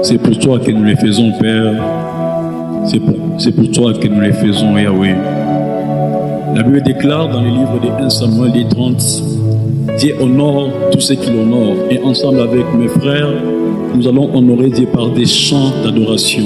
C'est pour toi que nous les faisons, Père. C'est pour toi que nous les faisons, Yahweh. La Bible déclare dans le livre de 1 Samuel 30, Dieu honore tous ceux qui l'honorent. Et ensemble avec mes frères, nous allons honorer Dieu par des chants d'adoration.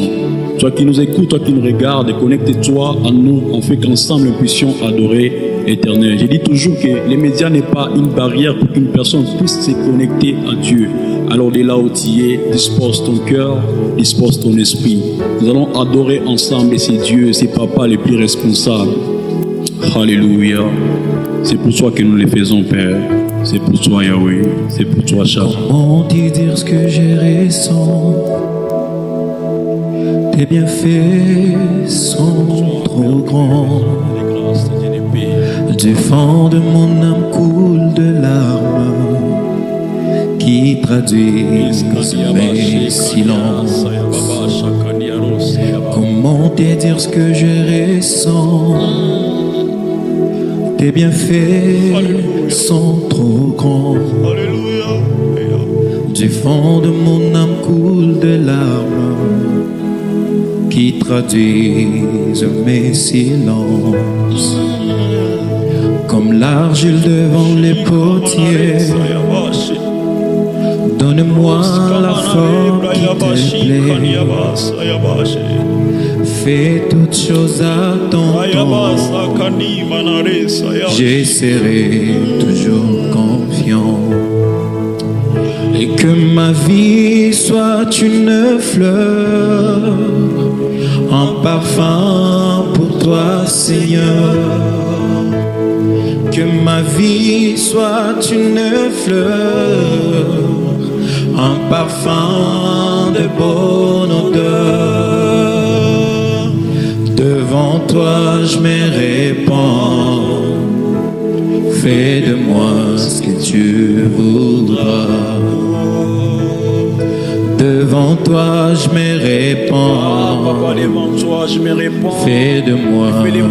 Toi qui nous écoutes, toi qui nous regardes, connecte-toi à nous, afin qu'ensemble nous puissions adorer l'Éternel. Je dis toujours que les médias n'est pas une barrière pour qu'une personne puisse se connecter à Dieu. Alors dès là où tu es, dispose ton cœur, dispose ton esprit. Nous allons adorer ensemble et c'est Dieu, c'est Papa les plus responsables. Alléluia. C'est pour toi que nous les faisons, Père. C'est pour toi, Yahweh. C'est pour toi, Charles. Comment dire ce que j'ai ressenti? Tes bienfaits sont trop grands. Du fond de mon âme coule de larmes qui traduisent mes silences. Comment te dire ce que je ressens? Tes bienfaits sont trop grands. Du fond de mon âme coule de larmes qui traduisent mes silences. Comme l'argile devant les potiers, donne-moi la forme qui te plaît. Fais toutes choses à ton temps. Je serai toujours confiant. Et que ma vie soit une fleur, un parfum pour toi, Seigneur. Que ma vie soit une fleur, un parfum de bonne odeur. Devant toi je me répands. Fais de moi ce que tu voudras. Devant toi je me répands. Devant toi je me répands. Fais de moi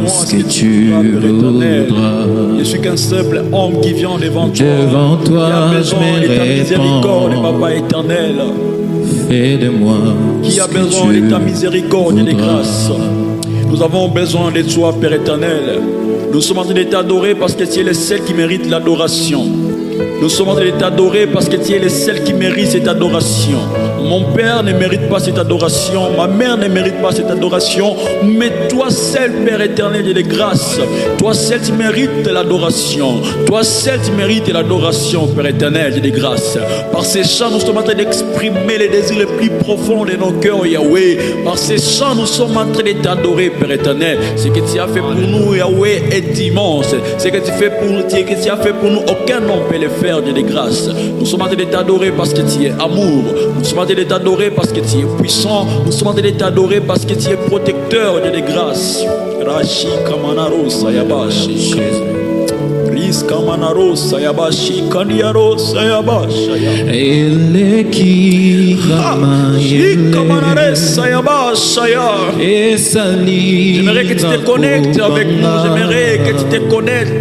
ce que tu voudras. Je suis qu'un simple homme qui vient devant toi. Devant toi je me répands. Papa éternel. Fais de moi qui a besoin de ta miséricorde et de grâce. Nous avons besoin de toi, Père éternel. Nous sommes en train de t'adorer parce que tu es le seul qui mérite l'adoration. Nous sommes en train de t'adorer parce que tu es le seul qui mérite cette adoration. Mon père ne mérite pas cette adoration, ma mère ne mérite pas cette adoration, mais toi seul, Père éternel de grâce, toi seul tu mérites l'adoration, toi seul tu mérites l'adoration, Père éternel de grâce. Par ces chants, nous sommes en train d'exprimer les désirs les plus profonds de nos cœurs, Yahweh. Par ces chants, nous sommes en train de t'adorer, Père éternel. Ce que tu as fait pour nous, Yahweh, est immense. Ce que tu as fait pour nous, aucun homme peut le faire de grâce. Nous sommes en train de t'adorer parce que tu es amour. Nous sommes en train de t'adorer parce que tu es puissant. Nous sommes en train de t'adorer parce que tu es protecteur de grâce. Rashi Kamanaro Sayabashi. Ris Kamanaro Sayabashi Kaniaro Sayabashi. Elle qui Kamanare Sayabashi. J'aimerais que tu te connectes avec nous. J'aimerais que tu te connectes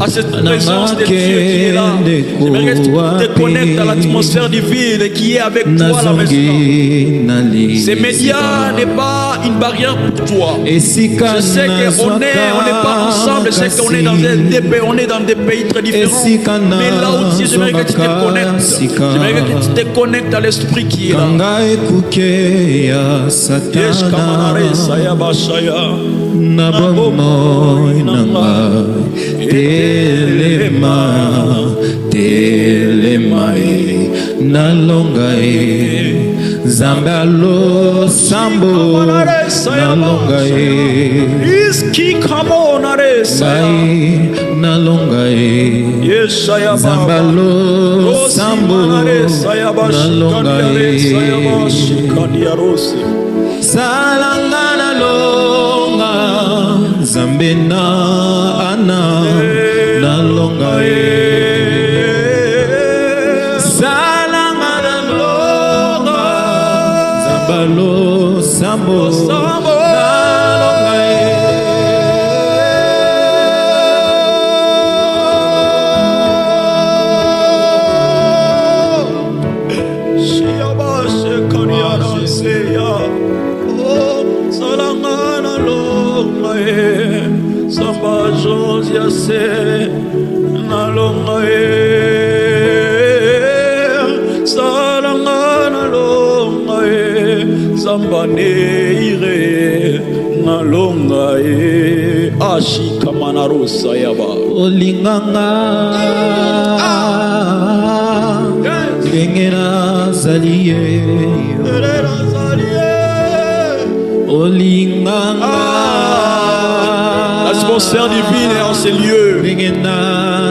à cette présence de Dieu qui est là. J'aimerais que tu te connectes à l'atmosphère divine qui est avec toi là maintenant. Ces médias n'est pas une barrière pour toi. Je sais qu'on n'est pas ensemble, je sais qu'on est dans des pays très différents. Mais là aussi, j'aimerais que tu te connectes. J'aimerais que tu te connectes à l'esprit qui est là. Telemae nalongae zambalo sambo nalongae iski kamonare sai nalongae zambalo sambo nalongae salangana longa zambena ana nalongae Zambalo sambo nalongae Shiabashe Kaniara seya. Oh, salangana longa samba josia se na longa salangana longa samba neire na longa ashika manarosa yaba olinganga ngena zaliye olinganga. L'atmosphère divine est en ces lieux.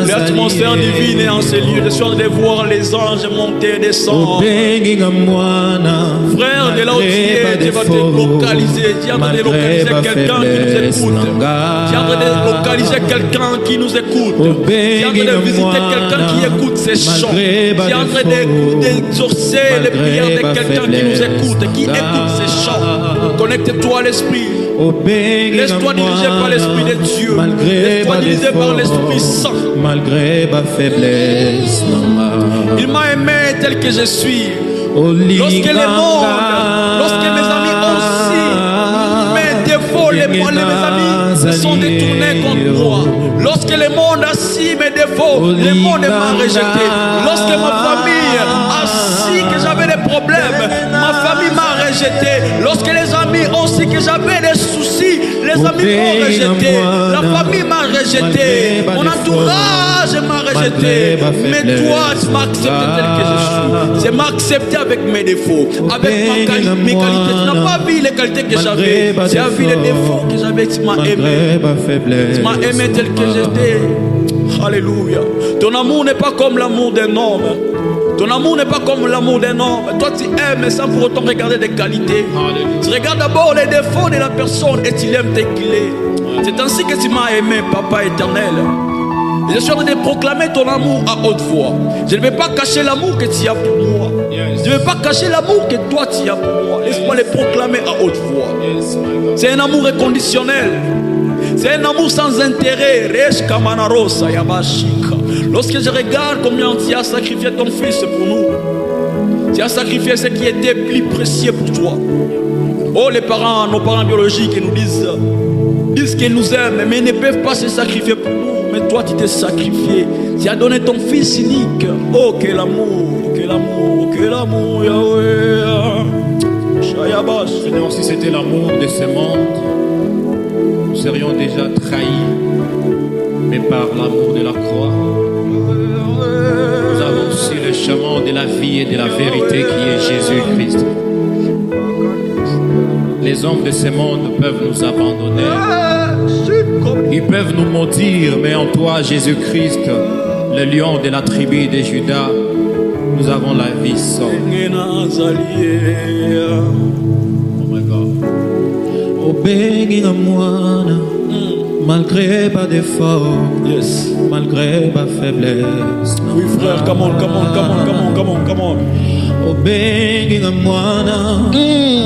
L'atmosphère divine est en ces lieux. Je suis en train de voir les anges monter et descendre. Frère, de là où tu es, tu vas te localiser. Tu es en train de localiser quelqu'un qui nous écoute. Tu es en train de localiser quelqu'un qui nous écoute. Tu es en train de visiter quelqu'un qui écoute ces chants. Tu es en train d'exaucer les prières de quelqu'un qui nous écoute, qui écoute ces chants. Connecte-toi à l'esprit. Laisse-toi diriger par l'Esprit de Dieu. Laisse-toi diriger par l'Esprit Saint. Malgré ma faiblesse, il m'a aimé tel que je suis. Lorsque les mondes, lorsque mes amis aussi, mes défauts, mes amis sont détournés contre moi. Lorsque le monde a si mes défauts, le monde m'a rejeté. Lorsque ma famille a si que j'avais des problèmes, ma famille m'a rejeté. Lorsque les amis ont si que j'avais des soucis, les amis m'ont rejeté. La famille m'a rejeté. Mon entourage m'a rejeté. Mais toi, tu m'as accepté tel que je suis. Tu m'as accepté avec mes défauts, avec mes qualités. Tu n'as pas vu les qualités que j'avais. Tu as vu les défauts que j'avais. Tu m'as aimé. Tu m'as aimé tel que j'étais. Alléluia. Ton amour n'est pas comme l'amour d'un homme. Ton amour n'est pas comme l'amour d'un homme. Toi tu aimes sans pour autant regarder des qualités. Tu regardes d'abord les défauts de la personne et tu l'aimes tel qu'il est. C'est ainsi que tu m'as aimé, Papa éternel. Et je suis en train de proclamer ton amour à haute voix. Je ne vais pas cacher l'amour que tu as pour moi. Je ne vais pas cacher l'amour que toi tu as pour moi. Laisse-moi le proclamer à haute voix. C'est un amour inconditionnel. C'est un amour sans intérêt. Lorsque je regarde combien tu as sacrifié ton fils pour nous, tu as sacrifié ce qui était plus précieux pour toi. Oh, les parents, nos parents biologiques nous disent qu'ils nous aiment, mais ils ne peuvent pas se sacrifier pour nous. Mais toi, tu t'es sacrifié. Tu as donné ton fils unique. Oh, quel amour, quel amour, quel amour, Yahweh. Seigneur, si c'était l'amour de ce monde, nous serions déjà trahis. Mais par l'amour de la croix, nous avons su le chemin de la vie et de la vérité qui est Jésus-Christ. Les hommes de ce monde peuvent nous abandonner. Ils peuvent nous maudire, mais en toi, Jésus-Christ, le lion de la tribu de Judas, nous avons la vie seule. Oh my God. Malgré pas d'effort, Yes. malgré pas faiblesse. Oui, frère, come on, come on, come on, come on, come on, come on.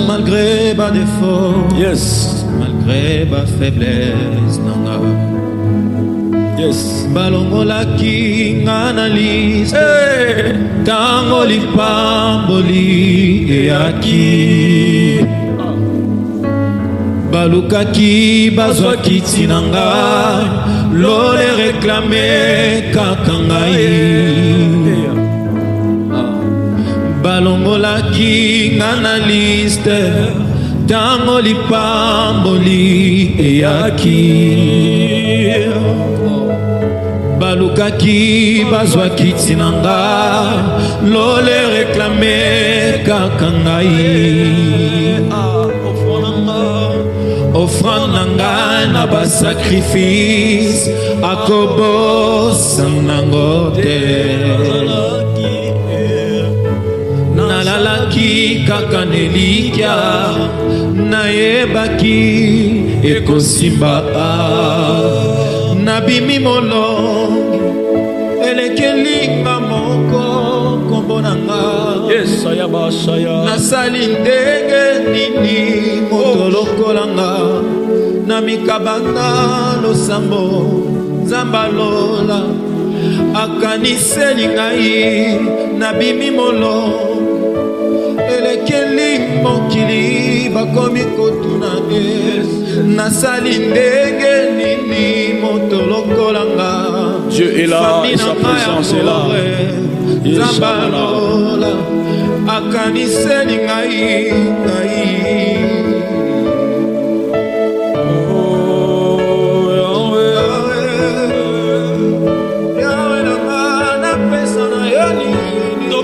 Malgré pas d'effort, Yes. malgré pas faiblesse. Yes. Balongolaki analyse, Hey. tango lipamboli eyaki. Balukaki bazwaki tinanga, lole réclamé kakangai. Balongolaki analyste, tango lipamboli eyaki. Balukaki bazwaki tinanga, lole réclamé kakangai. Offrande nanga na ba sacrifice akobo sanangote nalalaki kaka nelikya nayebaki ekosimba nabimi molongi elekelinga moko kombo nanga. Yes, Sayabashaya. Nasali ndenge nini moto lokolanga na mikabanga losambo zambalola akaniseli ngai nabimi molo elekeli moto nakomi kotuna nasali ndenge nini moto lokola nga. Dieu est là et sa présence est là. Zambalola akaniseli ngai.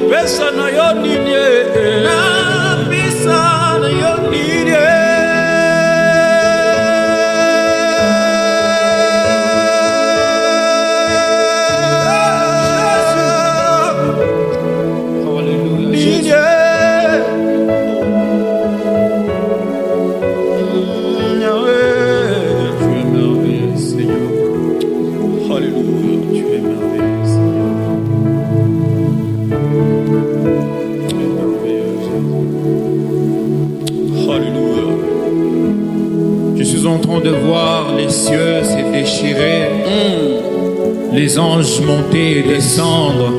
Pesa na yo nini, na pesa na yo nini. Hallelujah. Tu es merveilleux, Seigneur. Alléluia. Tu es merveilleux, Seigneur. Alléluia. Je suis en train de voir les cieux se déchirer, les anges monter et descendre,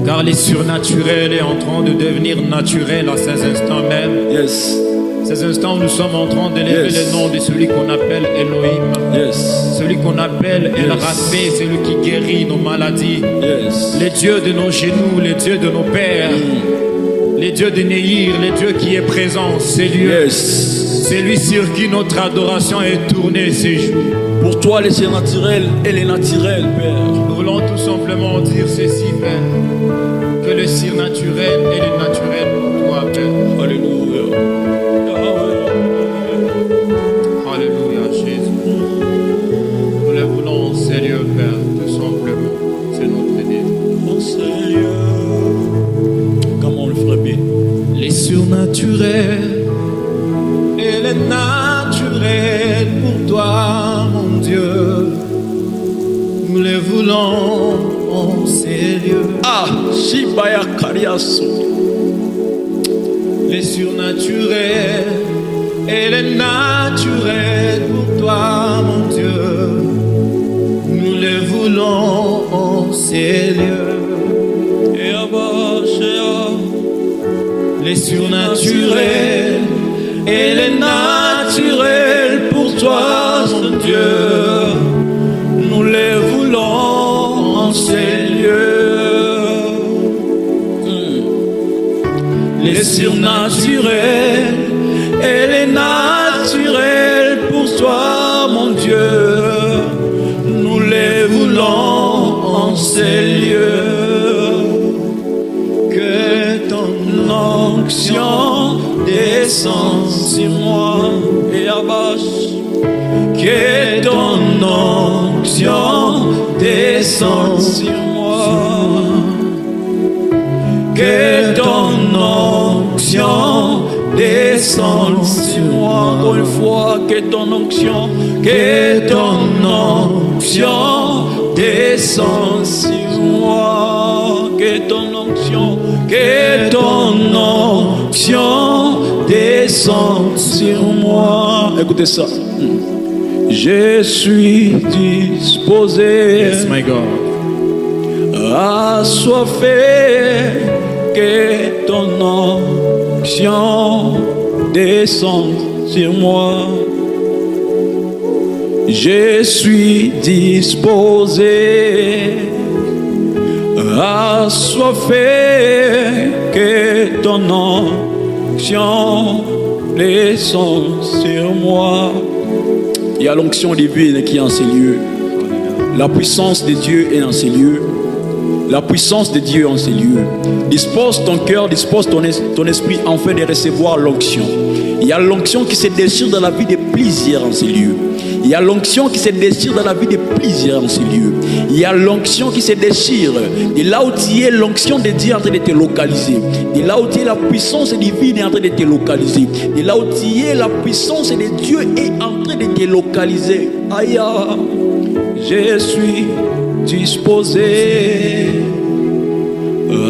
car les surnaturels est en train de devenir naturel à ces instants même. Yes. Ces instants, nous sommes en train d'élever le nom de celui qu'on appelle Elohim, Yes. celui qu'on appelle El Rapha, celui qui guérit nos maladies, Yes. le Dieu de nos genoux, le Dieu de nos pères, le Dieu de Néhir, le Dieu qui est présent en ces lieux. Yes. C'est lui sur qui notre adoration est tournée ces jours. Pour toi, les surnaturels et les naturels, Père. Nous voulons tout simplement dire ceci, Père, que le surnaturel et le naturel pour toi, Père. Alléluia. Alléluia, Jésus. Nous le voulons, Seigneur, Père, tout simplement. C'est notre Dieu. Mon Seigneur. Comment on le ferait bien? Les surnaturels et les naturels pour toi, mon Dieu. Nous les voulons, Seigneur. Ah, Shibaya Kariaso. Les surnaturels et les naturels pour toi, mon Dieu. Nous les voulons, Seigneur. Et Abashea. Les surnaturels et les naturels pour toi, mon Dieu. Nous les voulons, Seigneur. Les surnaturels et les naturels pour toi, mon Dieu. Nous les voulons, Seigneur. Que ton onction descende sur moi Et Abash. que ton onction descende sur moi, que ton onction descende sur moi, Encore une fois, que ton onction, que ton onction descende sur moi, que ton onction, que ton onction descende sur moi. Écoutez ça. Je suis disposé my God. assoiffé, que ton onction descende sur moi. Je suis disposé assoiffé, que ton onction descende sur moi. Il y a l'onction divine qui est en ces lieux. La puissance de Dieu est en ces lieux. La puissance de Dieu en ces lieux. Dispose ton cœur, dispose ton esprit afin de recevoir l'onction. Il y a l'onction qui se déchire dans la vie de plusieurs en ces lieux. Il y a l'onction qui se déchire dans la vie de plusieurs en ces lieux. Il y a l'onction qui se déchire. Et là où tu es, l'onction de Dieu est en train de te localiser. Et là où tu es, la puissance divine est en train de te localiser. Et là où tu es, la puissance de Dieu est en train de te localiser. Aïe, Je suis disposé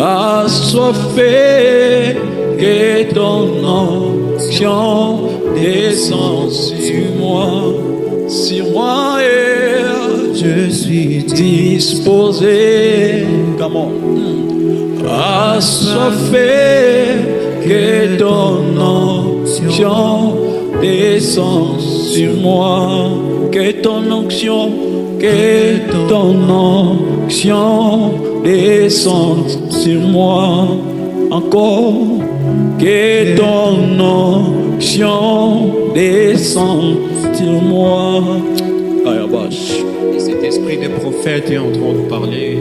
assoiffé, que ton onction descende sur moi, et je suis disposé, assoiffé, que ton onction descende sur moi. Que ton onction descende sur moi. Encore. Que ton onction descende sur moi. Ayabash. Et cet esprit de prophète est en train de parler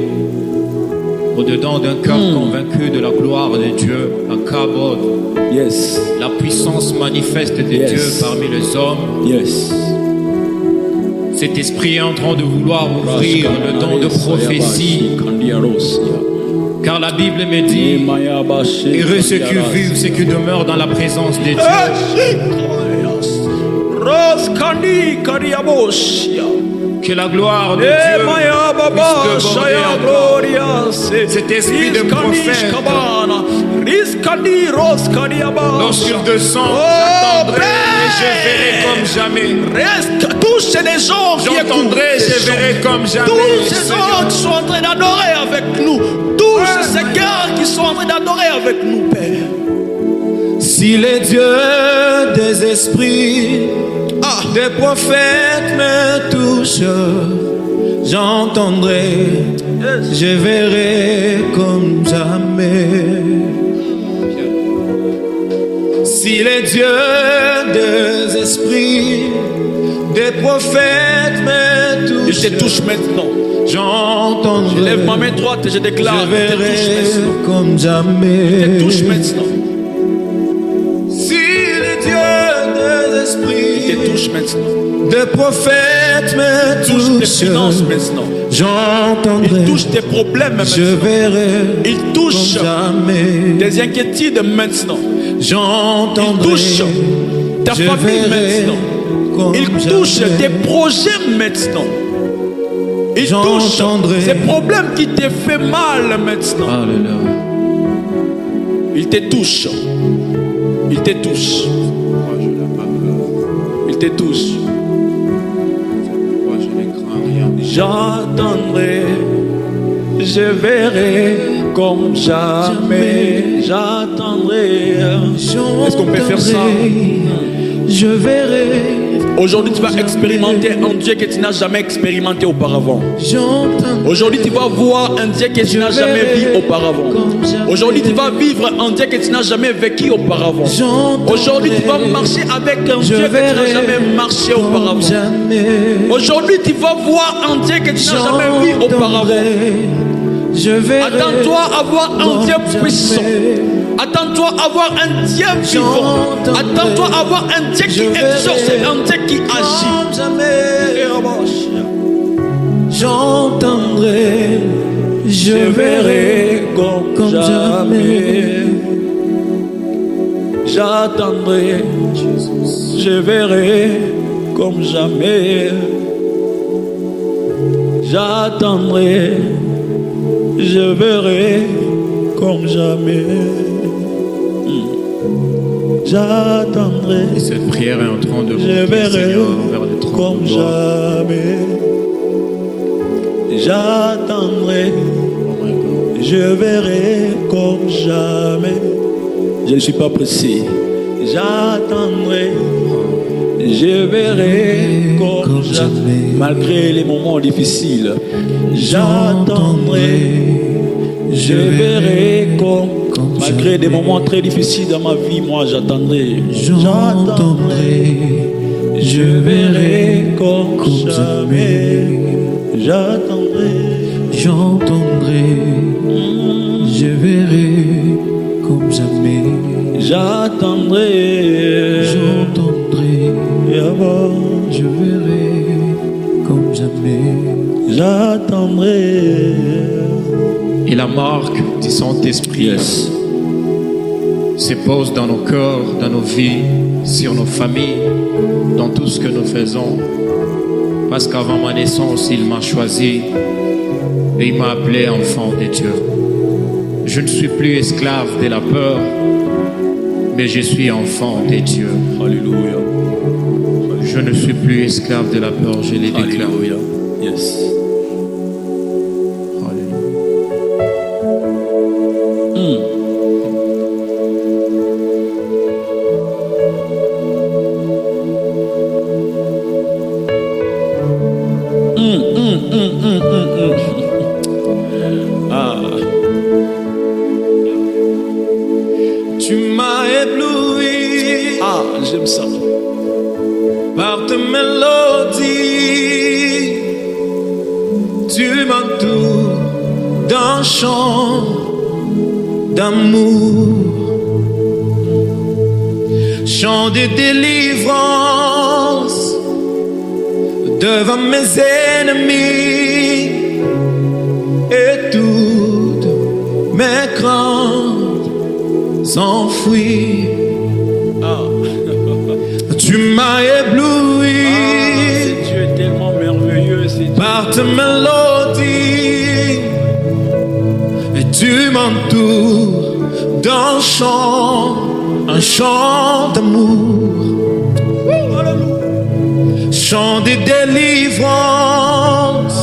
au-dedans d'un cœur convaincu de la gloire de Dieu, la kabod, Yes. la puissance manifeste de Yes. Dieu parmi les hommes. Yes. Cet esprit est en train de vouloir ouvrir le don de prophétie, car la Bible me dit, heureux ceux qui vivent, ceux qui demeurent dans la présence de Dieu. Que la gloire de Dieu puisse déborder encore. Cet esprit de prophète, lorsqu'il descend, j'attendrai et je verrai comme jamais. Touche les gens qui J'entendrai et je verrai comme jamais. Tous ces gens qui sont en train d'adorer avec nous. Tous ces cœurs qui sont en train d'adorer avec nous, Père. Si les dieux des esprits, des prophètes me touchent, j'entendrai, je verrai comme jamais. Si les dieux des esprits, des prophètes me touchent, Je te touche maintenant. j'entendrai, Je lève ma main droite et je déclare. je verrai comme jamais. Je te touche maintenant. Si les dieux des Je esprits, te touche maintenant. des prophètes me Touche tes touchent, finances maintenant. j'entendrai, Il touche tes problèmes je maintenant. verrai Il touche comme jamais. tes inquiétudes maintenant. Il J'entendrai, touche ta je famille verrai maintenant. comme Il touche jamais. tes projets maintenant. Il touche J'entendrai. ces problèmes qui te fait mal maintenant. Alléluia. Il te touche. Il te touche. Il te touche. Moi, je ne crains rien. J'attendrai, je verrai comme jamais. J'attendrai. Est-ce qu'on peut faire ça? Je verrai. Aujourd'hui, tu vas expérimenter un Dieu que tu n'as jamais expérimenté auparavant. J'entendrai. Aujourd'hui, tu vas voir un Dieu que tu n'as jamais vu auparavant. Aujourd'hui, tu vas vivre un Dieu que tu n'as jamais vécu auparavant. Aujourd'hui, tu vas marcher avec un Dieu que tu n'as jamais marché auparavant. Aujourd'hui, tu vas voir un Dieu que tu n'as jamais vu auparavant. Attends-toi à voir un Dieu puissant. Attends-toi à voir un Dieu vivant. Attends-toi à voir un Dieu qui exauce, un Dieu qui agit. J'entendrai, je verrai comme jamais. J'attendrai, je verrai comme jamais. J'attendrai, je verrai comme jamais. J'attendrai, Et cette prière est en train de je monter, verrai Seigneur, vers le trône comme de gloire. jamais. J'attendrai, je verrai comme jamais. Je ne suis pas pressé. J'attendrai, je verrai comme jamais. Malgré les moments difficiles, j'attendrai, je verrai comme malgré des moments très difficiles dans ma vie, moi j'attendrai. J'attendrai, je verrai comme jamais. J'attendrai, J'entendrai, je verrai comme jamais. j'attendrai. J'entendrai, je verrai comme jamais. J'attendrai. Et la marque du Saint-Esprit se pose dans nos cœurs, dans nos vies, sur nos familles, dans tout ce que nous faisons. Parce qu'avant ma naissance, il m'a choisi et il m'a appelé enfant de Dieu. Je ne suis plus esclave de la peur, mais je suis enfant de Dieu. Alléluia. Je ne suis plus esclave de la peur, je l'ai déclaré. Alléluia. Yes. j'aime ça. Par ta mélodie, tu m'entoures d'un chant d'amour, chant de délivrance devant mes ennemis, et toutes mes craintes s'enfuient. Tu m'as ébloui, Dieu est tellement merveilleux, par ta mélodie, et tu m'entoures d'un chant, un chant d'amour, chant de délivrance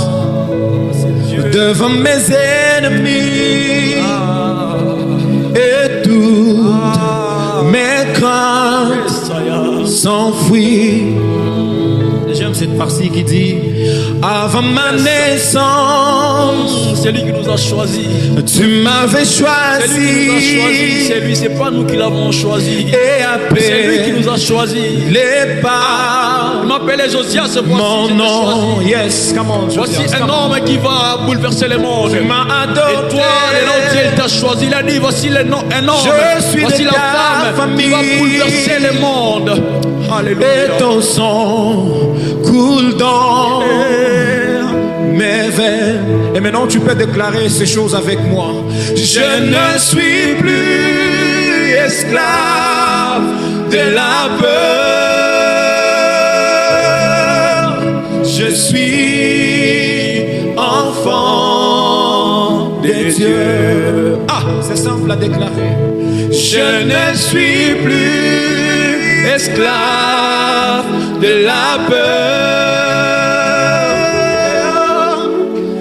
devant mes ennemis, et toutes mes craintes s'enfuient. J'aime cette partie qui dit: avant ma naissance, c'est lui qui nous a choisis. tu m'avais C'est lui qui nous a choisis. choisi, C'est lui, c'est pas nous qui l'avons choisi. et C'est lui qui après nous a choisis. les pas, Il m'appelait Josias, c'est mon voici, je t'ai nom, choisi. yes, come on, Voici Josias, un come on. homme qui va bouleverser le monde. Tu m'as Et adopté, toi, le nom de Dieu, il t'a choisi. Il a dit, voici un homme. Je suis Voici de la ta femme qui va famille. bouleverser le monde. et Alléluia. ton sang coule dans mes veines. Et maintenant tu peux déclarer ces choses avec moi. Je ne suis plus esclave de la peur. Je suis enfant de Dieu. Ah, c'est simple à déclarer. Je ne suis plus esclave de la peur.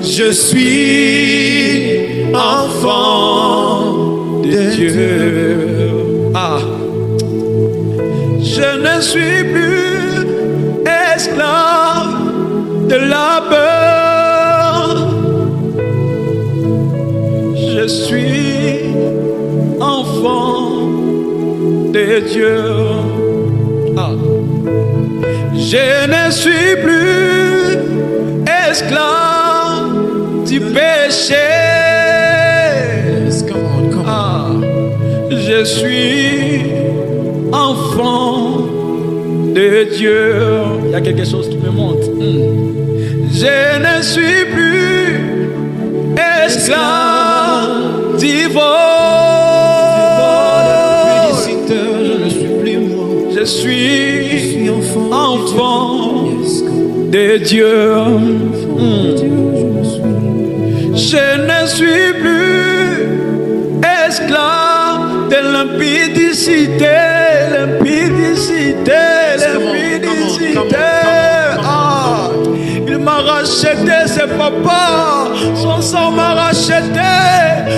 Je suis enfant de Dieu. Ah. Je ne suis plus esclave de la peur. Je suis enfant de Dieu. Ah. Je ne suis plus esclave du péché. Ah. Je suis enfant de Dieu. Il y a quelque chose qui me monte. Je ne suis plus esclave du vol. Je ne suis plus moi. Je suis enfant Yes, de Dieu. Je ne suis plus esclave de l'impudicité, l'impudicité, l'impudicité. Ah, il m'a racheté, c'est papa. Son sang m'a racheté,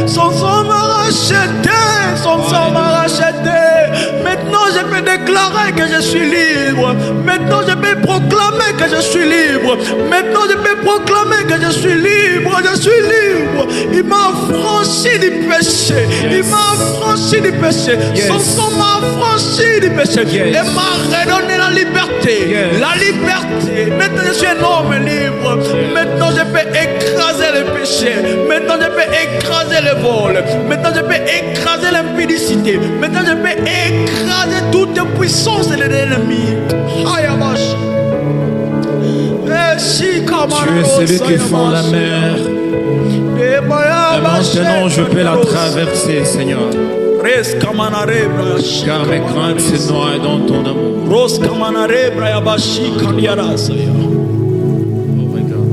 son sang m'a racheté, son sang m'a racheté. Maintenant, je peux déclarer que je suis libre. Maintenant, je peux proclamer que je suis libre. Maintenant, je peux proclamer que je suis libre. Je suis libre. Il m'a affranchi du péché. Il m'a affranchi du péché. Son sang m'a affranchi du péché. Et m'a redonné la liberté. La liberté. Maintenant, je suis un homme libre. Maintenant, je peux écraser le péché. Maintenant, je peux écraser le vol. Maintenant, je peux écraser l'impudicité. Maintenant, je peux écraser toute puissance de l'ennemi. Tu es celui qui fend la mer. Et maintenant je peux la traverser, Seigneur. Car mes craintes se noient dans ton amour. Oh my God.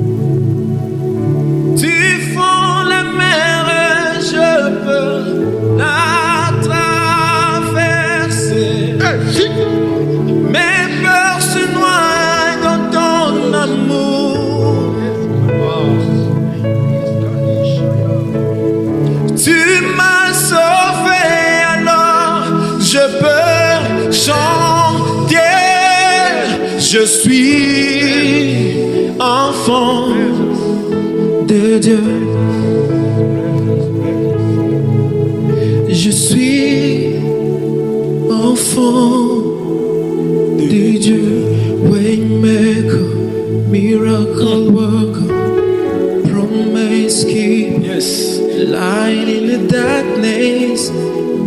Tu fends la mer et je peux la traverser. Mes peurs se noient dans ton amour. Tu m'as sauvé, alors je peux chanter. Je suis enfant de Dieu. Je suis enfant miracle worker, promise keep, Yes. light in the darkness.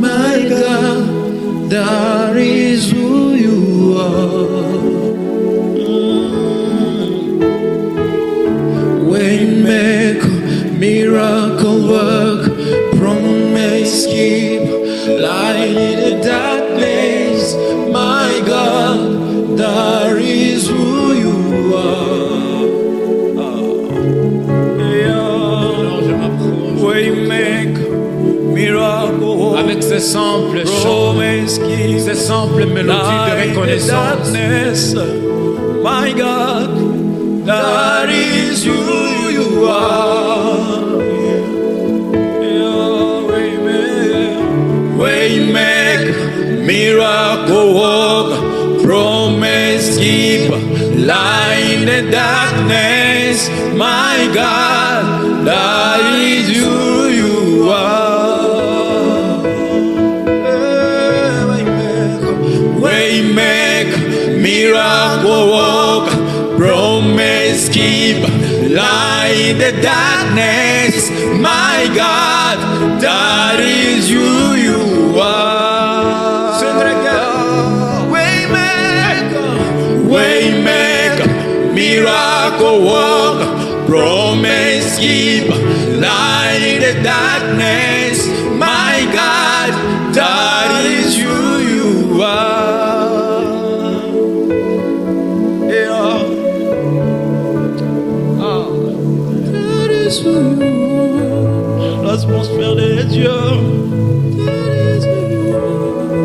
My God, that is who you are. Waymaker, miracle work, promise keep, light in the darkness. My God, that is who you are. Waymaker, miracle, Avec ces simples chants, promise keep, ces simples mélodies de reconnaissance, my God, that is who you are. Waymaker, miracle worker, promise keeper, light in the darkness. My God, that is who you are. Waymaker, miracle worker, promise keeper, light in the darkness. My God, that is who you are. Waymaker, miracle worker, promise keeper, light in the darkness. My God, that is who you are. Yeah. That is who you are. L'atmosphère de Dieu.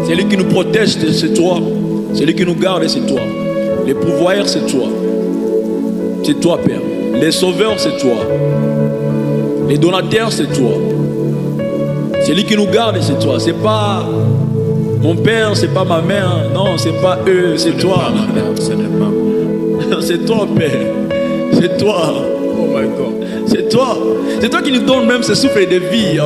C'est lui qui nous protège, c'est toi. C'est lui qui nous garde, c'est toi. Les pourvoyeurs, c'est toi. C'est toi, Père. Les sauveurs, c'est toi. Les donateurs, c'est toi. C'est lui qui nous garde, c'est toi. C'est pas mon père, c'est pas ma mère. Non, c'est pas eux, c'est toi. C'est toi, Père. C'est toi. Oh my God. C'est toi. C'est toi qui nous donne même ce souffle de vie.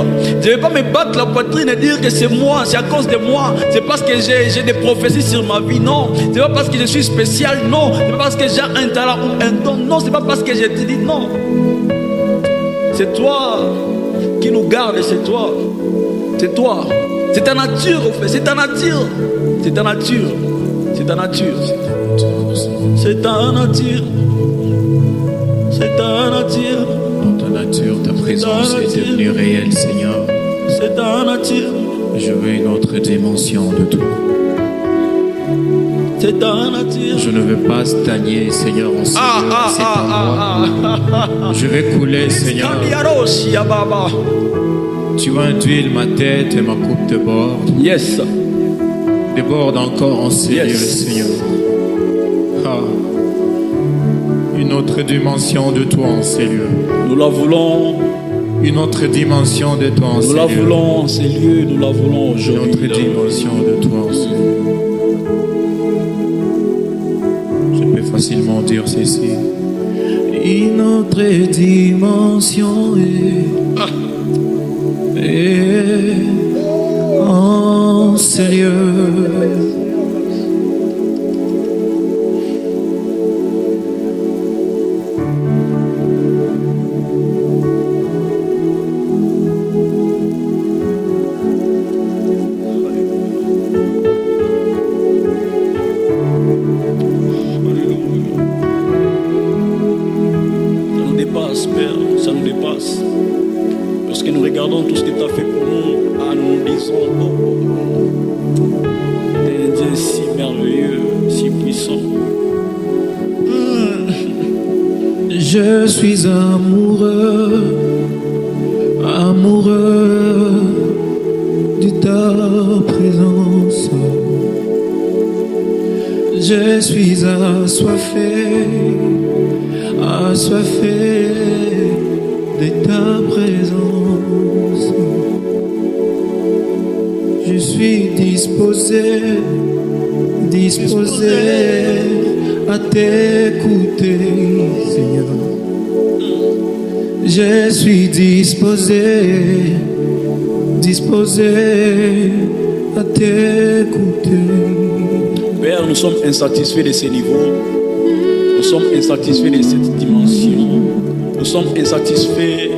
Je ne vais pas me battre la poitrine et dire que c'est moi, c'est à cause de moi. C'est parce que j'ai des prophéties sur ma vie. Non. C'est pas parce que je suis spécial. Non. C'est pas parce que j'ai un talent ou un don. Non. C'est pas parce que je te dis non. C'est toi qui nous garde. C'est toi. C'est toi. C'est ta nature, au fait. C'est ta nature. C'est ta nature. C'est ta nature. C'est ta nature. C'est ta nature. Dans ta nature, ta présence est devenue réelle, Seigneur. C'est ta nature. Je veux une autre dimension de toi. C'est ta nature. Je ne veux pas stagner, Seigneur, en Seigneur. C'est à moi. Je vais couler, Seigneur. Tu induis ma tête et ma coupe de bord. Yes. Déborde encore en Seigneur, Yes. Seigneur. Ah. Une autre dimension de toi en ces lieux. Nous la voulons. Une autre dimension de toi en ces Nous lieux. la voulons en ces lieux. Nous la voulons Une autre aujourd'hui. dimension de toi en ces lieux. Je peux facilement dire ceci. Une autre dimension est en sérieux. Ça nous dépasse. Lorsque nous regardons tout ce que tu as fait pour nous, nous disons, oh, tu es un Dieu si merveilleux, si puissant. Je suis amoureux, amoureux de ta présence. Je suis assoiffé, assoiffé de ta présence. Je suis disposé, disposé à t'écouter, Seigneur. Je suis disposé, disposé à t'écouter. Père, nous sommes insatisfaits de ces niveaux. Nous sommes insatisfaits de cette dimension. Nous sommes insatisfaits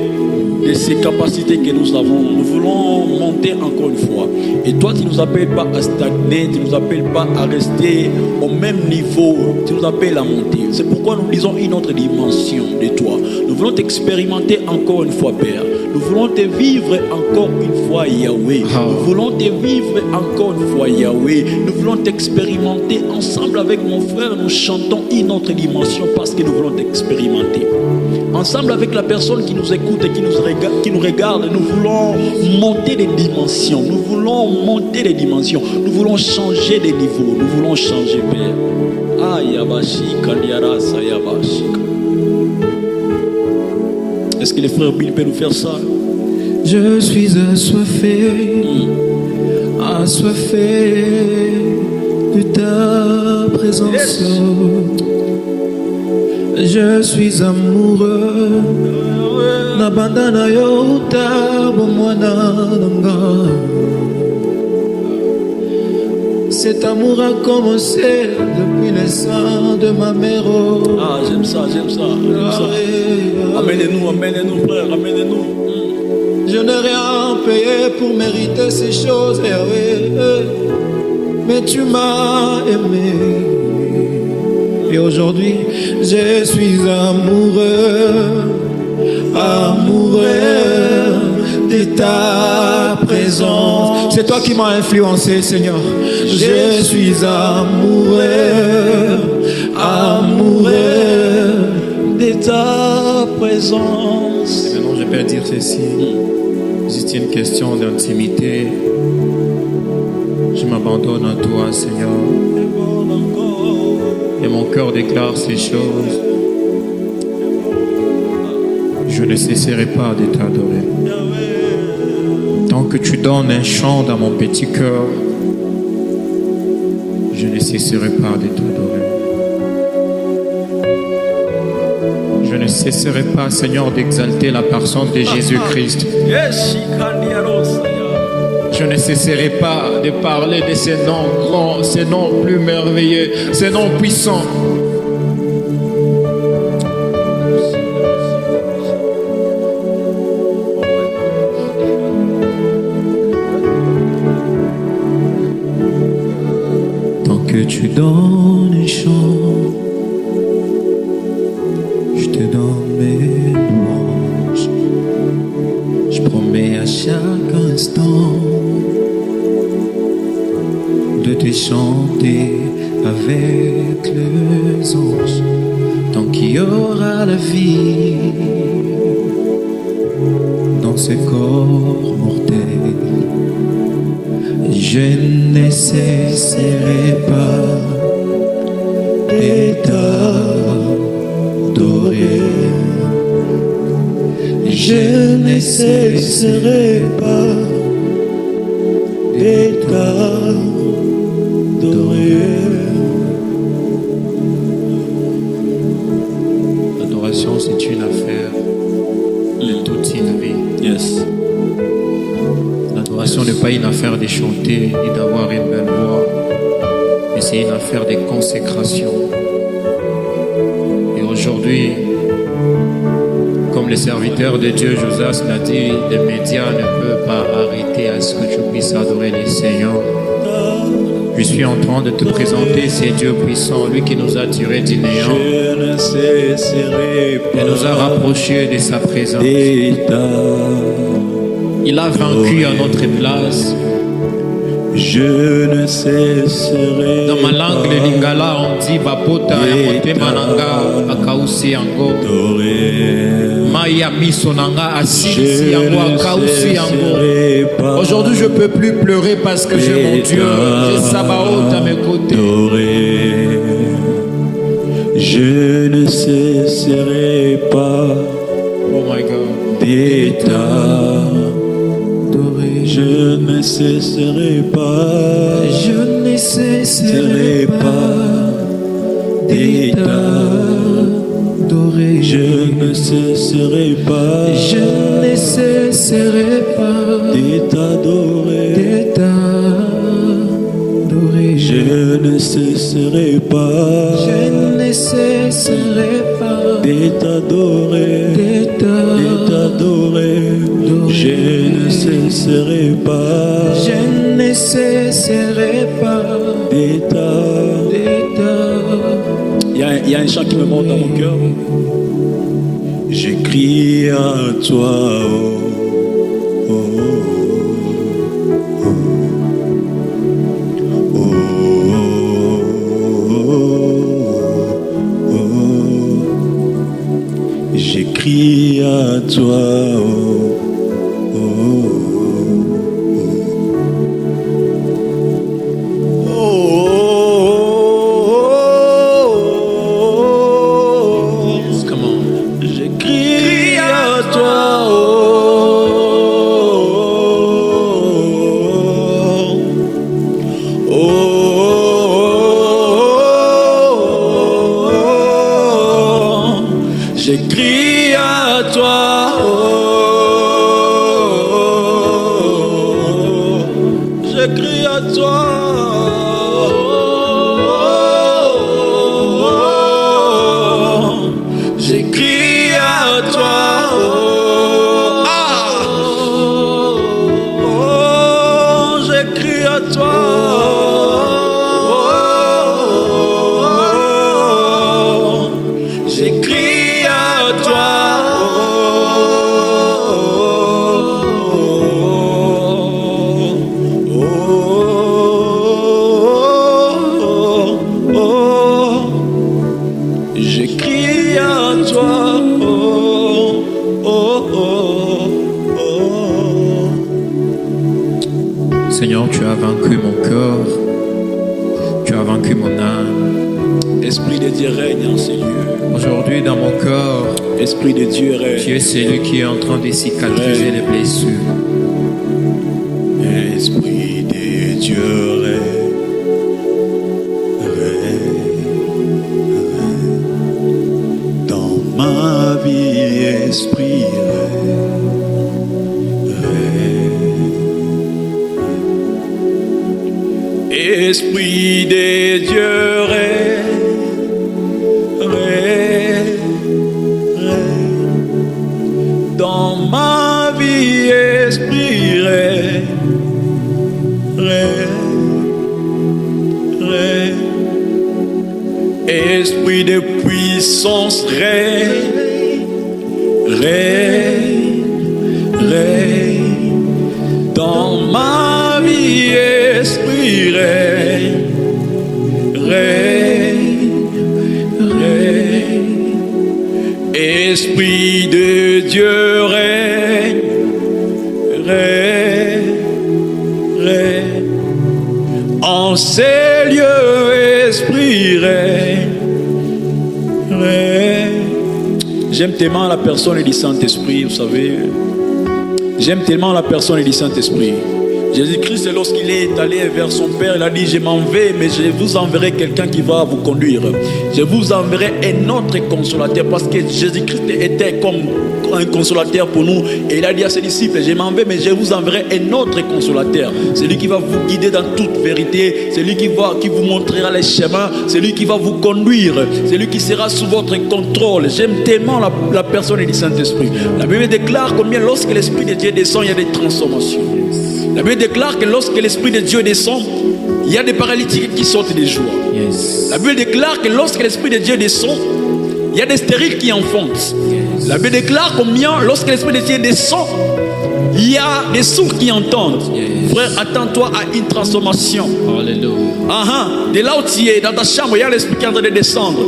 de ces capacités que nous avons. Nous voulons monter encore une fois. Et toi, tu ne nous appelles pas à stagner, tu ne nous appelles pas à rester au même niveau. Tu nous appelles à monter. C'est pourquoi nous disons une autre dimension de toi. Nous voulons t'expérimenter encore une fois, Père. Nous voulons te vivre encore une fois, Yahweh. Nous voulons te vivre encore une fois, Yahweh. Nous voulons t'expérimenter ensemble avec mon frère. Nous chantons une autre dimension parce que nous voulons t'expérimenter. Ensemble avec la personne qui nous écoute et qui nous regarde, nous voulons monter des dimensions. Nous voulons monter des dimensions. Nous voulons changer des niveaux. Nous voulons changer, Père. Ah, Yabashika, Liarasa, Yabashika. Est-ce que les frères Bill peuvent nous faire ça? Je suis assoiffé, assoiffé de ta présence. Yes. Je suis amoureux, Nabandana yota bomwana nanga. Cet amour a commencé depuis le sein de ma mère. Ah, j'aime ça, j'aime ça, j'aime ça. Amenez-nous, frère, amenez-nous. Je n'ai rien payé pour mériter ces choses, mais tu m'as aimé. Et aujourd'hui, je suis amoureux, amoureux de ta présence. C'est toi qui m'as influencé, Seigneur. Je suis amoureux, amoureux de ta présence. Et maintenant, je peux dire ceci. C'est une question d'intimité. Je m'abandonne à toi, Seigneur. Et mon cœur déclare ces choses. Je ne cesserai pas de t'adorer. Tant que tu donnes un chant dans mon petit cœur, je ne cesserai pas de t'adorer. Je ne cesserai pas, Seigneur, d'exalter la personne de Jésus-Christ. Je ne cesserai pas de parler de ces noms grands, ces noms plus merveilleux, ces noms puissants. Tant que tu donnes un chant, je te donne mes louanges. Je promets à chaque instant de te chanter avec les anges. Tant qu'il y aura la vie dans ce corps mortel, je ne cesserai pas de t'adorer. Je ne cesserai pas de t'adorer. L'adoration, c'est une affaire de toute une vie. Yes. L'adoration n'est pas une affaire de chanter ni d'avoir une belle voix, mais c'est une affaire de consécration. Et aujourd'hui, comme le serviteur de Dieu Josas l'a dit, les médias ne peuvent pas arrêter à ce que tu puisses adorer le Seigneur. Je suis en train de te présenter ce Dieu puissant, lui qui nous a tirés du néant et nous a rapprochés de sa présence. Il a vaincu à notre place. Je ne cesserai. Dans ma langue, le lingala, on dit Bapota ya motema nanga akausi yango. Maya miso nanga asisi yango akausi yango. Aujourd'hui, je peux plus pleurer parce que j'ai mon Dieu. J'ai Sabaoth à mes côtés. Je ne cesserai pas. Oh my God. Je ne cesserai pas, je ne cesserai pas t'adorer. Je ne cesserai pas, je ne cesserai pas t'adorer. t'adorer. Je ne cesserai pas, je ne cesserai pas de t'adorer, de t'adorer. Je ne cesserai pas, je ne cesserai pas de t'adorer. Il y a un chant qui me monte dans mon cœur. Je crie à toi, oh, oh, oh, oh, oh. Je crie à toi, oh, oh. J'écris à toi, j'écris à toi, j'écris à toi, j'écris à toi. J'écris à toi, Seigneur, tu as vaincu mon cœur, tu as vaincu mon âme. Esprit de Dieu règne en ces lieux. Aujourd'hui, dans mon cœur, Esprit de Dieu règne. tu es celui qui est en train de cicatriser les blessures. Esprit de Dieu règne. Dans ma vie, Esprit règne. Esprit de Dieu règne. Dans ma vie, Esprit règne. Esprit de puissance règne. Dans ma vie, Esprit règne. Esprit de Dieu règne. En ces lieux, Esprit règne. J'aime tellement la personne du Saint-Esprit, vous savez. J'aime tellement la personne du Saint-Esprit. Jésus-Christ, lorsqu'il est allé vers son Père, il a dit, je m'en vais, mais je vous enverrai quelqu'un qui va vous conduire. Je vous enverrai un autre consolateur, parce que Jésus-Christ était comme un consolateur pour nous. Et il a dit à ses disciples, je m'en vais, mais je vous enverrai un autre consolateur. Celui qui va vous guider dans toute vérité, celui qui vous montrera les chemins, celui qui va vous conduire, celui qui sera sous votre contrôle. J'aime tellement la personne du Saint-Esprit. La Bible déclare combien lorsque l'Esprit de Dieu descend, il y a des transformations. La Bible déclare que lorsque l'Esprit de Dieu descend, il y a des paralytiques qui sortent des joies. Yes. La Bible déclare que lorsque l'Esprit de Dieu descend, il y a des stériles qui enfantent. Yes. La Bible déclare combien lorsque l'Esprit de Dieu descend, il y a des sourds qui entendent. Yes. Frère, attends-toi à une transformation. Alléluia. De là où tu es, dans ta chambre, il y a l'Esprit qui est en train de descendre.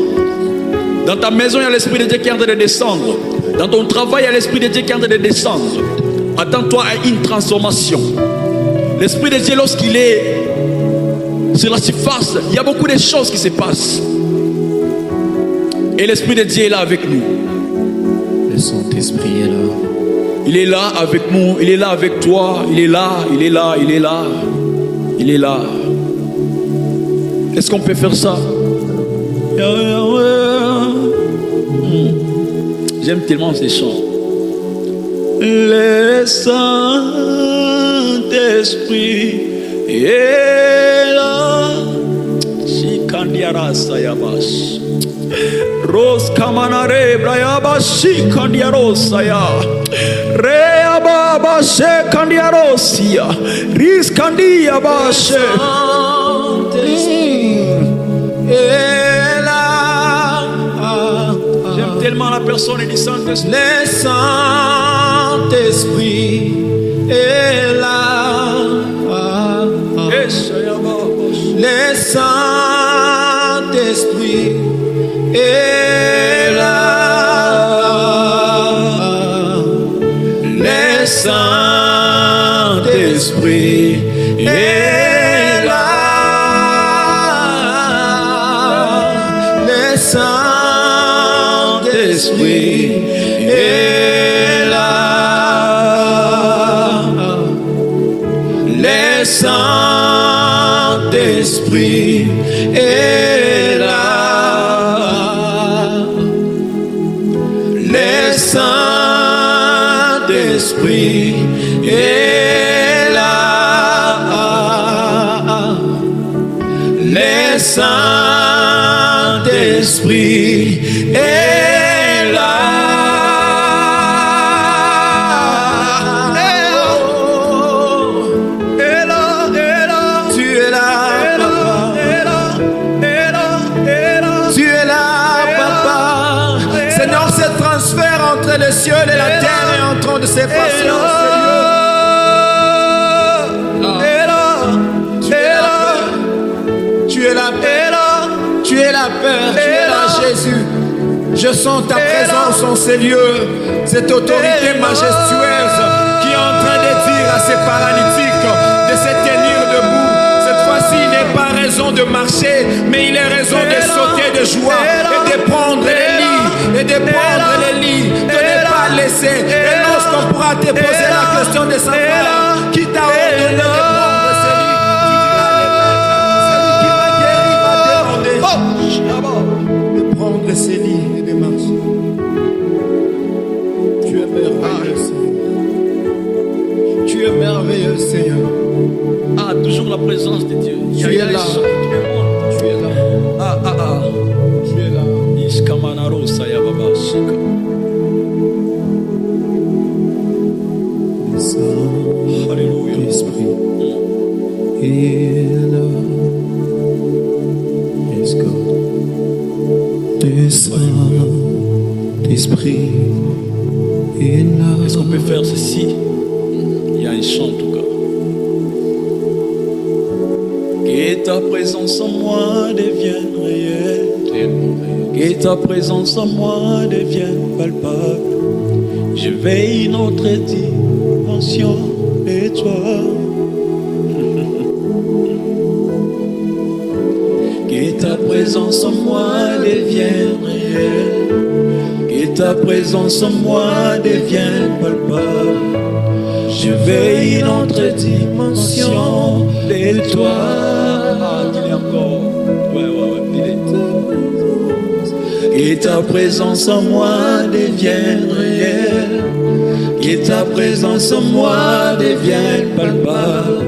Dans ta maison, il y a l'Esprit de Dieu qui est en train de descendre. Dans ton travail, il y a l'Esprit de Dieu qui est en train de descendre. Attends-toi à une transformation. L'Esprit de Dieu, lorsqu'il est sur la surface, il y a beaucoup de choses qui se passent. Et l'Esprit de Dieu est là avec nous. Le Saint-Esprit est là. Il est là avec nous, il est là avec toi, il est là, il est là, il est là. Il est là. Est-ce qu'on peut faire ça? J'aime tellement ces chants. Le Saint-Esprit est là. kandiarasa yabash. Ros kamanare brayabashi kandiarosa ya. Re ababashe kandiarosia. Ris kandiabashe. J'aime tellement la personne du Saint-Esprit. Le Saint-Esprit est là. Le Saint-Esprit est là. Le Saint-Esprit est là. Le Saint-Esprit est là. Le Saint-Esprit est là. Le Saint-Esprit est là. Le Saint-Esprit est là. Le ciel et la terre est en train de s'effacer. Tu es là, tu es la Père, tu es là, Jésus. Je sens ta présence en ces lieux, cette autorité majestueuse qui est en train de dire à ces paralytiques de se tenir debout. Cette fois-ci, il n'est pas raison de marcher, mais il est raison de sauter de joie et de prendre les lits, et de prendre les lits, de ne pas laisser. Et lorsqu'on pourra te poser la question de savoir qui t'a ordonné de prendre ces lits, tu diras celui qui m'a guéri m'a demandé de prendre ces lits et de marcher. Tu es merveilleux, Seigneur. Tu es merveilleux, Seigneur. Ah, toujours la présence de Dieu. Tu es là. Tu es là. Tu es là. Iskamanaro sayababa shika. Alléluia. Esprit est là. Yes, God. Le Saint-Esprit est là. Est-ce qu'on peut faire ceci? Il y a un chant en tout cas. Que ta présence en moi devienne réelle. Que ta présence en moi devienne palpable. Je veille une autre dimension de toi. Que ta présence en moi devienne réelle. Que ta présence en moi devienne palpable. Je veille une autre dimension de toi. Ah, dis-le encore. Ouais, dis-le. Que ta présence en moi devienne réelle. Que ta présence en moi devienne palpable.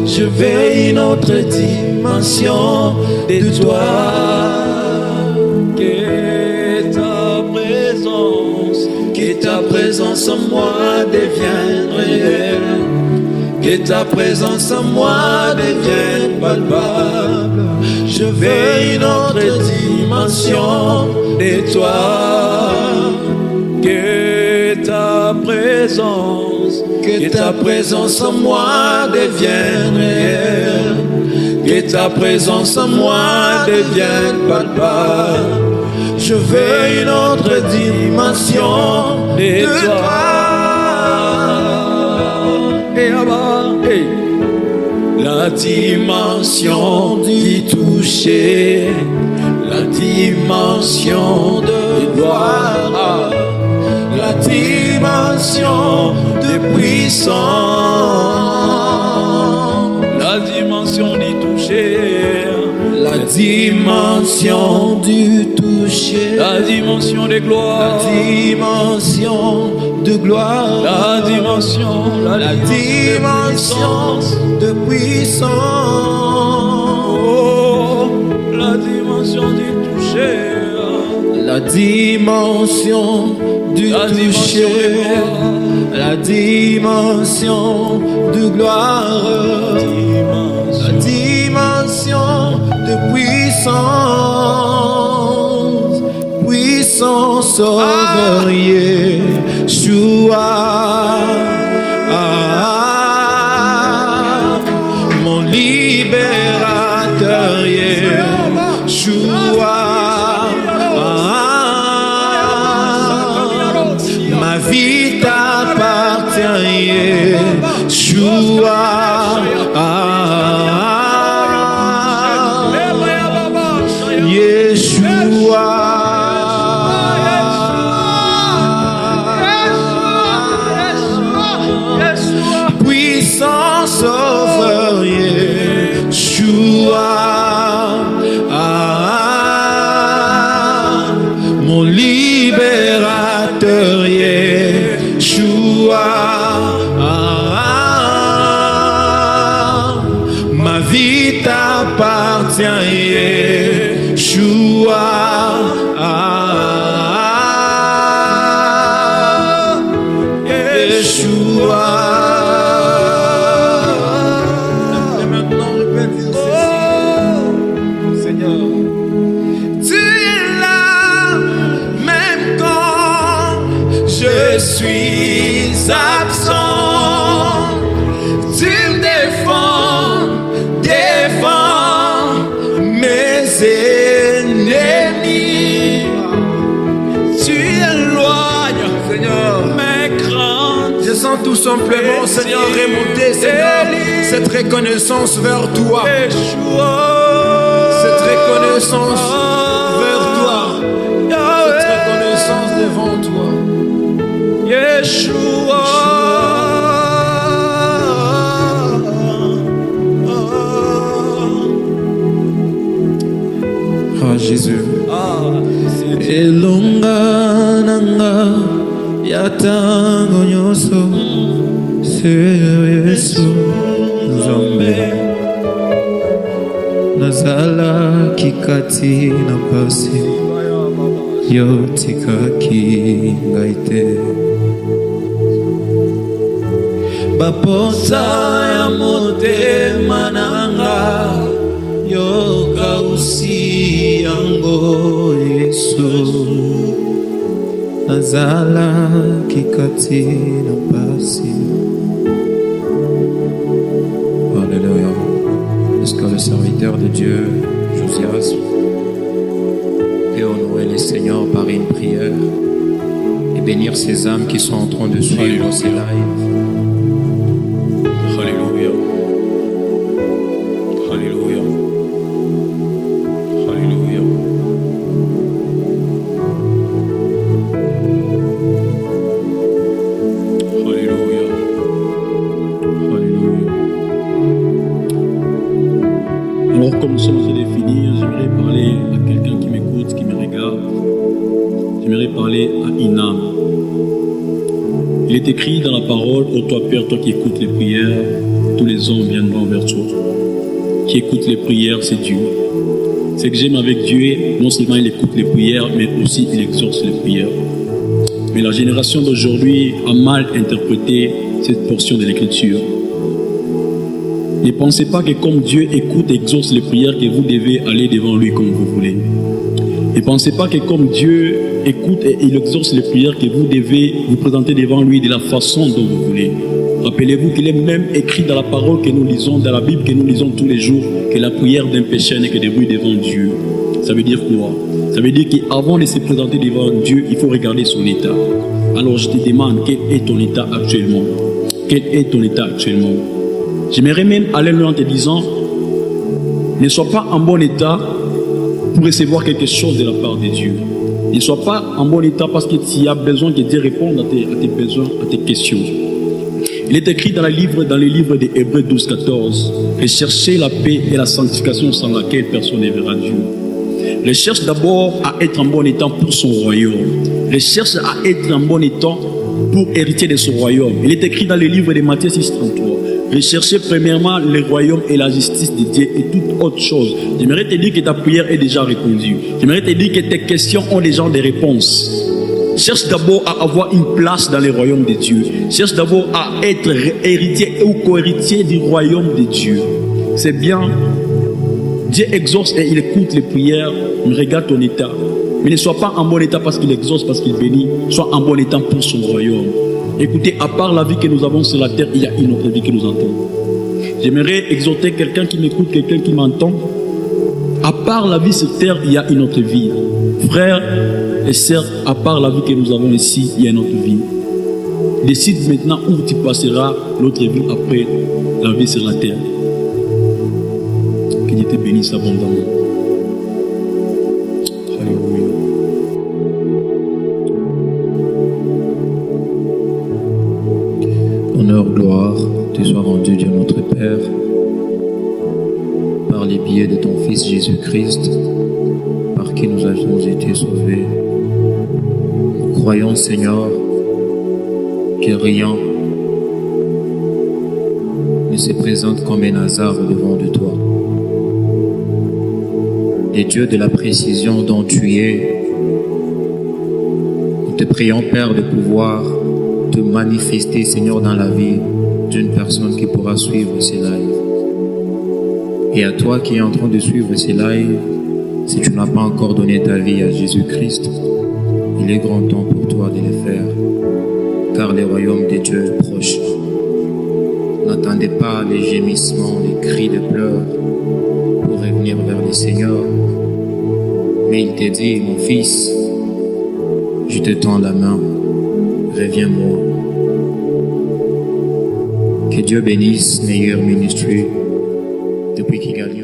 Je veille une autre dimension de toi. Que ta présence en moi devienne réelle. Que ta présence en moi devienne palpable. Je veux une autre dimension de toi. Que ta présence en moi devienne réelle. Que ta présence en moi devienne palpable. Je veux une autre dimension de toi. La dimension du toucher, la dimension de gloire, la dimension de puissance, la dimension du toucher, la dimension du toucher, la dimension de gloire, la dimension de gloire, la dimension de puissance, oh, la dimension la dimension du toucher, la dimension de gloire, la dimension de puissance, puissance over Yeshua. Mon libérateur Yeshua. Ma vie t'appartient Yeshua. Yeshua. Puissance over Yeshua. Mon libérateur Yeshua. Ma vie t'appartient Yeshua. Yeshua. Et maintenant répète ceci, Seigneur. Tu es là, même quand je suis absent. Tu me défends mes ennemis. Tu éloignes, Seigneur, mes craintes. Je sens tout simplement, Seigneur, remonter, Seigneur, cette reconnaissance vers toi. Cette reconnaissance vers toi. Cette reconnaissance devant toi. Yeshua. Ah, Jésus. Elonga nanga yatango nyoso Yesu Nzambe nazala kikati na pasi yotikaki ngaite bapota ya motema nanga yoka usi yango Yesu nazala kikati na pasi. Alléluia. Est-ce que le serviteur de Dieu Josias peut honorer le Seigneur par une prière et bénir ces âmes qui sont en train de suivre ces lives? Alléluia. Alléluia. Alléluia. Alléluia. Alléluia. Alors, comme nous sommes en train de finir, j'aimerais parler à quelqu'un qui m'écoute, qui me regarde. J'aimerais parler à une âme. Il est écrit dans la parole: ô toi Père, toi qui écoutes les prières, tous les hommes viendront vers toi. Qui écoute les prières, c'est Dieu. Ce que j'aime avec Dieu, non seulement il écoute les prières, mais aussi il exauce les prières. Mais la génération d'aujourd'hui a mal interprété cette portion de l'écriture. Ne pensez pas que comme Dieu écoute et exauce les prières, que vous devez aller devant lui comme vous voulez. Ne pensez pas que comme Dieu écoute et il exauce les prières, que vous devez vous présenter devant lui de la façon dont vous voulez. Rappelez-vous qu'il est même écrit dans la parole que nous lisons, dans la Bible que nous lisons tous les jours, que la prière d'un pécheur n'est que de bruit devant Dieu. Ça veut dire quoi? Ça veut dire qu'avant de se présenter devant Dieu, il faut regarder son état. Alors je te demande, quel est ton état actuellement? Quel est ton état actuellement? J'aimerais même aller loin en te disant, ne sois pas en bon état pour recevoir quelque chose de la part de Dieu. Ne sois pas en bon état parce que tu as besoin que Dieu réponde à tes besoins, à tes questions. Il est écrit dans les livres des Hébreux 12-14, recherchez la paix et la sanctification sans laquelle personne ne verra Dieu. Recherche d'abord à être en bon état pour son royaume. Recherche à être en bon état pour hériter de son royaume. Il est écrit dans les livres de Matthieu 6-33, rechercher premièrement le royaume et la justice de Dieu et toute autre chose. J'aimerais te dire que ta prière est déjà répondue. J'aimerais te dire que tes questions ont déjà des réponses. Cherche d'abord à avoir une place dans le royaume de Dieu. Cherche d'abord à être héritier ou co-héritier du royaume de Dieu. C'est bien. Dieu exauce et il écoute les prières, mais regarde ton état. Mais ne sois pas en bon état parce qu'il exauce, parce qu'il bénit. Sois en bon état pour son royaume. Écoutez, à part la vie que nous avons sur la terre, il y a une autre vie que nous entendons. J'aimerais exhorter quelqu'un qui m'écoute, quelqu'un qui m'entend. À part la vie sur terre, il y a une autre vie. Frères et sœurs, à part la vie que nous avons ici, il y a une autre vie. Décide maintenant où tu passeras l'autre vie après la vie sur la terre. Que Dieu te bénisse abondamment. Alléluia. Honneur, gloire, te soit rendu, Dieu notre Père, par les biais de ton Fils Jésus-Christ, par qui nous avons été sauvés. Nous croyons, Seigneur, que rien ne se présente comme un hasard au-devant de toi. Et Dieu de la précision dont tu es, nous te prions, Père, de pouvoir te manifester, Seigneur, dans la vie d'une personne qui pourra suivre ces lives. Et à toi qui es en train de suivre ces lives, si tu n'as pas encore donné ta vie à Jésus-Christ, il est grand temps pour toi de le faire, car le royaume de Dieu est proche. N'attendez pas les gémissements, les cris de pleurs pour revenir vers le Seigneur. Mais il te dit, mon fils, je te tends la main, reviens-moi. Que Dieu bénisse Meilleur Ministry depuis qu'il gagne.